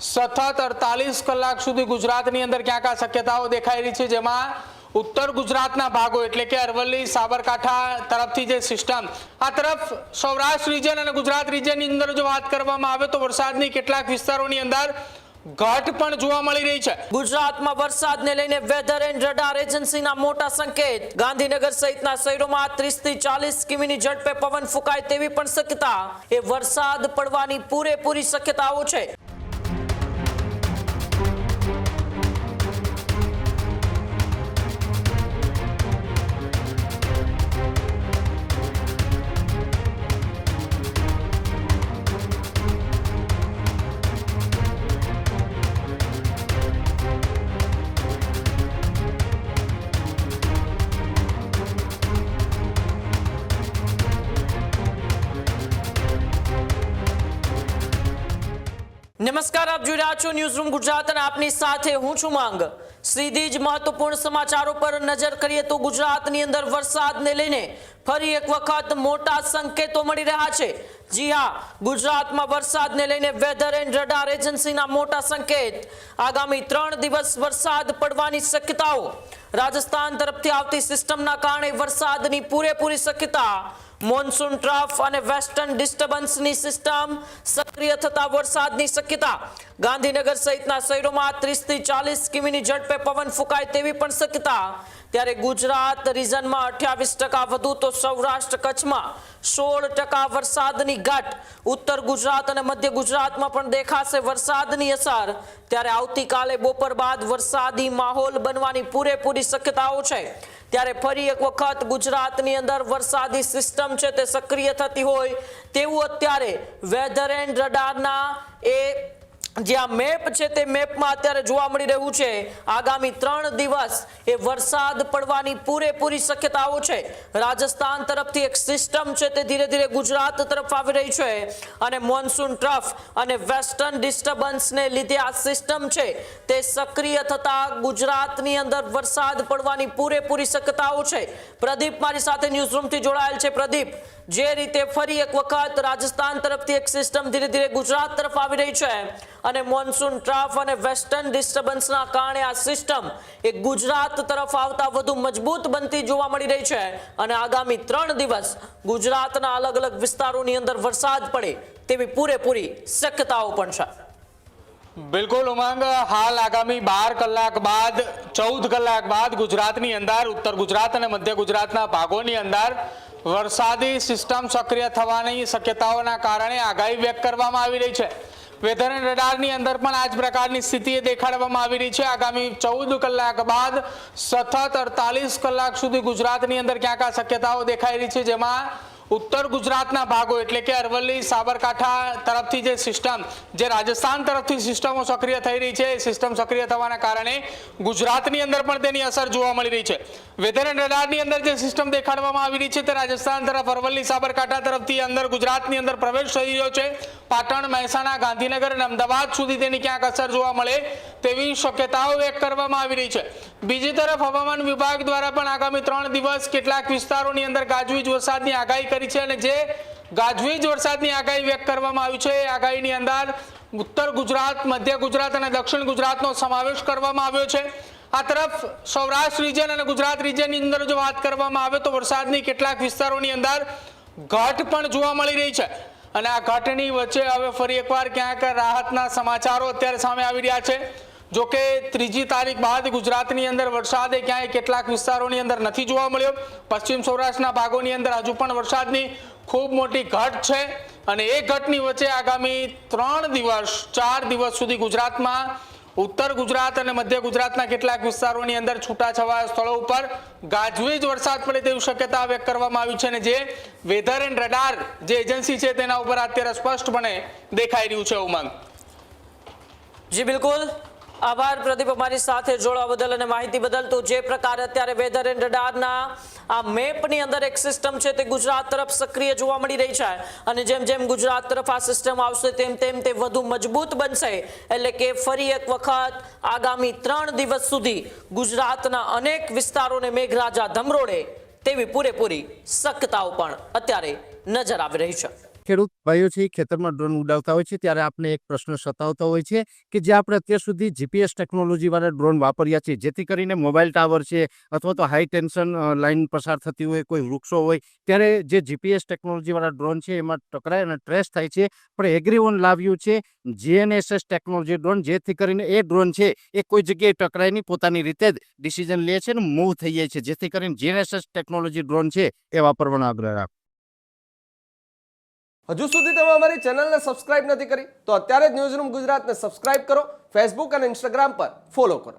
સતત 48 કલાક સુધી ગુજરાતની અંદર ક્યાંક આ શક્યતાઓ દેખાઈ રહી છે, જેમાં ઉત્તર ગુજરાતના ભાગો એટલે કે અરવલ્લી સાબરકાંઠા તરફથી જે સિસ્ટમ આ તરફ સૌરાષ્ટ્ર રિજન અને ગુજરાત રિજનની અંદર જો વાત કરવામાં આવે તો વરસાદની કેટલાક વિસ્તારોની અંદર ઘટ પણ જોવા મળી રહી છે। ગુજરાતમાં વરસાદને લઈને વેધર એન્ડ રડાર એજન્સીના મોટા સંકેત। ગાંધીનગર સહિતના શહેરોમાં 30 થી 40 કિમીની ઝડપે પવન ફૂંકાય તેવી પણ શક્યતા। એ વરસાદ પડવાની પૂરેપૂરી શક્યતાઓ છે। નમસ્કાર, આપ જોઈ રહ્યા છો ન્યૂઝરૂમ ગુજરાત અને આપની સાથે હું છું માંગ। સીધી જ મહત્વપૂર્ણ સમાચારો પર નજર કરીએ તો ગુજરાતની અંદર વરસાદને લઈને ફરી એક વખત મોટા સંકેતો મળી રહ્યા છે। જી હા, ગુજરાતમાં વરસાદને લઈને વેધર એન્ડ રડાર એજન્સીના મોટા સંકેત। આગામી 3 દિવસ વરસાદ પડવાની શક્યતાઓ। રાજસ્થાન તરફથી આવતી સિસ્ટમના કારણે વરસાદની પૂરેપૂરી શક્યતા। મોન્સૂન ટ્રફ અને વેસ્ટર્ન ડિસ્ટર્બન્સની સિસ્ટમ સક્રિય થતા વરસાદની શક્યતા। ગાંધીનગર સહિતના શહેરોમાં 30 થી 40 કિમીની ઝડપે પવન ફૂંકાય તેવી પણ શક્યતા। ત્યારે ગુજરાત રિજનમાં 28% વધુ તો સૌરાષ્ટ્ર કચ્છમાં 16% વરસાદની ઘટ। ઉત્તર ગુજરાત અને મધ્ય ગુજરાતમાં પણ દેખાશે વરસાદની અસર। ત્યારે આવતીકાલે બપોર બાદ વરસાદી માહોલ બનવાની પૂરેપૂરી શક્યતાઓ છે। ત્યારે ફરી એક વખત ગુજરાતની અંદર વરસાદી સિસ્ટમ છે તે સક્રિય થતી હોય તેવું અત્યારે વેધર એન્ડ રડારના જે આ મેપ છે તે મેપમાં અત્યારે જોવા મળી રહ્યું છે। આગામી 3 દિવસ એ વરસાદ પડવાની પૂરેપૂરી શક્યતાઓ છે। રાજસ્થાન તરફથી એક સિસ્ટમ છે તે ધીરે ધીરે ગુજરાત તરફ આવી રહી છે અને મોન્સૂન ટ્રફ અને વેસ્ટર્ન ડિસ્ટર્બન્સને લીધે આ સિસ્ટમ છે તે સક્રિય થતા ગુજરાતની અંદર વરસાદ પડવાની પૂરેપૂરી શક્યતાઓ છે। પ્રદીપ મારી સાથે ન્યૂઝરૂમથી જોડાયેલ છે। પ્રદીપ, જે રીતે ફરી એક વખત રાજસ્થાન તરફથી એક સિસ્ટમ ધીરે ધીરે ગુજરાત તરફ આવી રહી છે અને મોન્સૂન ટ્રફ અને વેસ્ટર્ન ડિસ્ટર્બન્સના કારણે આ સિસ્ટમ એ ગુજરાત તરફ આવતા વધુ મજબૂત બનતી જોવા મળી રહી છે અને આગામી 3 દિવસ ગુજરાતના અલગ અલગ વિસ્તારોની અંદર વરસાદ પડે તેવી પૂરેપૂરી શક્યતાઓ પણ છે। બિલકુલ ઉમંગ, હાલ આગામી 12 કલાક બાદ 14 કલાક બાદ ગુજરાતની અંદર ઉત્તર ગુજરાત અને મધ્ય ગુજરાતના ભાગોની અંદર વરસાદી સિસ્ટમ સક્રિય થવાની શક્યતાઓના કારણે આગાહી વ્યક્ત કરવામાં આવી રહી છે। વેધર એન્ડ રડારની અંદર પણ આ જ પ્રકારની સ્થિતિ દેખાડવામાં આવી રહી છે। આગામી 14 કલાક બાદ સતત 48 કલાક સુધી ગુજરાતની અંદર ક્યાંક આ શક્યતાઓ દેખાઈ રહી છે, જેમાં ઉત્તર ગુજરાતના ભાગો એટલે કે અરવલ્લી સાબરકાંઠા તરફથી જે સિસ્ટમ જે રાજસ્થાન તરફથી સિસ્ટમો સક્રિય થઈ રહી છે, સિસ્ટમ સક્રિય થવાના કારણે ગુજરાતની અંદર પણ તેની અસર જોવા મળી રહી છે। વેધર એન્ડ રડારની અંદર જે સિસ્ટમ દેખાડવામાં આવી રહી છે તે રાજસ્થાન તરફ અરવલ્લી સાબરકાંઠા તરફથી અંદર ગુજરાતની અંદર પ્રવેશ થઈ રહ્યો છે। પાટણ, મહેસાણા, ગાંધીનગર અને અમદાવાદ સુધી તેની ક્યાંક અસર જોવા મળે તેવી શક્યતાઓ વ્યક્ત કરવામાં આવી રહી છે। બીજી તરફ હવામાન વિભાગ દ્વારા પણ આગામી 3 દિવસ કેટલાક વિસ્તારોની અંદર ગાજવીજ વરસાદની આગાહી કરી છે અને જે ગાજવીજ વરસાદની આગાહી વ્યક્ત કરવામાં આવી છે એ આગાહીની અંદર ઉત્તર ગુજરાત, મધ્ય ગુજરાત અને દક્ષિણ ગુજરાતનો સમાવેશ કરવામાં આવ્યો છે। આ તરફ સૌરાષ્ટ્ર રિજન અને ગુજરાત રિજનની અંદર જો વાત કરવામાં આવે તો વરસાદની કેટલાક વિસ્તારોની અંદર ઘટ પણ જોવા મળી રહી છે અને આ ઘટની વચ્ચે હવે ફરી એકવાર ક્યાંક રાહતના સમાચારો અત્યારે સામે આવી રહ્યા છે। જો કે 3જી તારીખ બાદ ગુજરાતની અંદર વરસાદ ક્યાંય કેટલાક વિસ્તારોની અંદર નથી જોવા મળ્યો। પશ્ચિમ સૌરાષ્ટ્રના ભાગોની અંદર હજુ પણ વરસાદની ખૂબ મોટી ઘટ છે અને એ ઘટની વચ્ચે આગામી 3 દિવસ 4 દિવસ સુધી ગુજરાતમાં ઉત્તર ગુજરાત અને મધ્ય ગુજરાતના કેટલાક વિસ્તારોની અંદર છૂટાછવાયા સ્થળો ઉપર ગાજવીજ વરસાદ પડે તેવી શક્યતા વ્યક્ત કરવામાં આવી છે અને જે વેધર એન્ડ રડાર જે એજન્સી છે તેના ઉપર અત્યારે સ્પષ્ટપણે દેખાઈ રહ્યું છે। ઉમંગ, જી બિલકુલ, આભાર પ્રદીપ અમારી સાથે જોડવા બદલ અને માહિતી બદલ। તો જે પ્રકારે અત્યારે વેધર એન્ડ રડારના આ મેપની અંદર એક સિસ્ટમ છે તે ગુજરાત તરફ સક્રિય જોવા મળી રહી છે અને જેમ જેમ ગુજરાત તરફ આ સિસ્ટમ આવશે તેમ તેમ તે વધુ મજબૂત બનશે। એટલે કે ફરી એક વખત આગામી 3 દિવસ સુધી ગુજરાતના અનેક વિસ્તારોને મેઘરાજા ધમરોડે તેવી પૂરેપૂરી શક્યતાઓ પણ અત્યારે નજર આવી રહી છે। ખેડૂત ભાઈઓ છે એ ખેતરમાં ડ્રોન ઉડાવતા હોય છે ત્યારે આપણે એક પ્રશ્ન સતાવતો હોય છે કે જે આપણે અત્યાર સુધી જીપીએસ ટેકનોલોજીવાળા ડ્રોન વાપર્યા છે, જેથી કરીને મોબાઈલ ટાવર છે અથવા તો હાઈ ટેન્શન લાઇન પસાર થતી હોય, કોઈ વૃક્ષો હોય, ત્યારે જે જીપીએસ ટેકનોલોજીવાળા ડ્રોન છે એમાં ટકરાય અને ટ્રેસ થાય છે. પણ એગ્રીવન લાવ્યું છે જીએનએસએસ ટેકનોલોજી ડ્રોન, જેથી કરીને એ ડ્રોન છે એ કોઈ જગ્યાએ ટકરાય નહીં, પોતાની રીતે જ ડિસિઝન લે છે ને મૂવ થઈ જાય છે, જેથી કરીને જીએનએસએસ ટેકનોલોજી ડ્રોન છે એ વાપરવાનો આગ્રહ રાખો. હજુ સુધી તમે અમારી ચેનલને સબસ્ક્રાઇબ નથી કરી તો અત્યારે જ ન્યૂઝરૂમ ગુજરાતને સબસ્ક્રાઇબ કરો, ફેસબુક અને ઇન્સ્ટાગ્રામ પર ફોલો કરો.